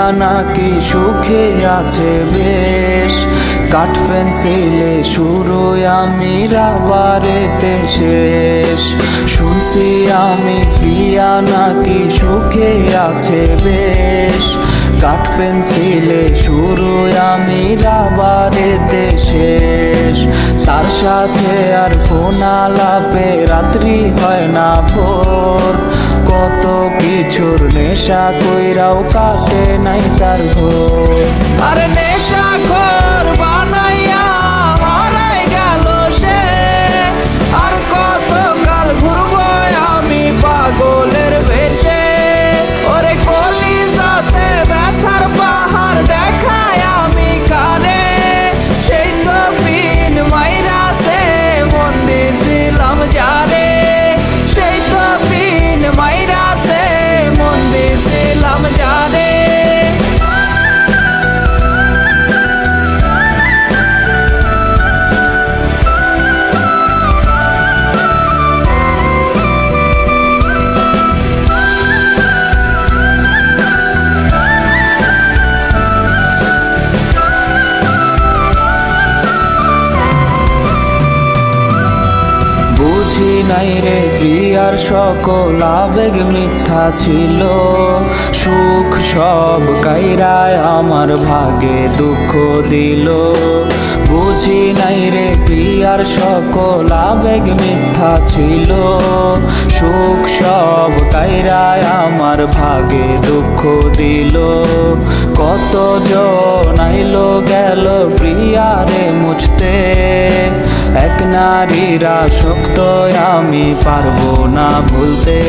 প্রিয়া নাকি সুখে আছে বেশ, কাঠ পেন্সিলে শুরু আমি রাবারেতে শেষ। শুনছি আমি প্রিয়া নাকি সুখে আছে বেশ, কাঠ পেন্সিলে শুরু আমি রাবারেতে শেষ। তার সাথে আর ফোন আলাপে রাত্রি হয় না ভোর, কত কিছুর নেশা কইরাও কাটে নাই তার ঘোর। আরে নেশা ঘোর বানাইয়া হারাই গেল সে, আর কত কাল ঘুরবো আমি পাগলের বেশে। ওরে কলিজাতে ব্যথার পাহাড় দেখায় আমি কানে, সেই তো পিন মাইরাছে মন দিছিলাম জানে, সেই তো পিন মাইরাছে মন দিছিলাম জানে। বুঝি নাই রে প্রিয়ার সকল আবেগ মিথ্যা ছিল, সুখ সব কাইরায় আমার ভাগে দুঃখ দিল। বুঝি নাই রে প্রিয়ার সকল আবেগ মিথ্যা ছিল, সুখ সব কাইরায় আমার ভাগে দুঃখ দিল। কত জন আইলো গেল প্রিয়ারে মুছতে, এক নারীর আসক্ত আমি পারবো না ভুলতে।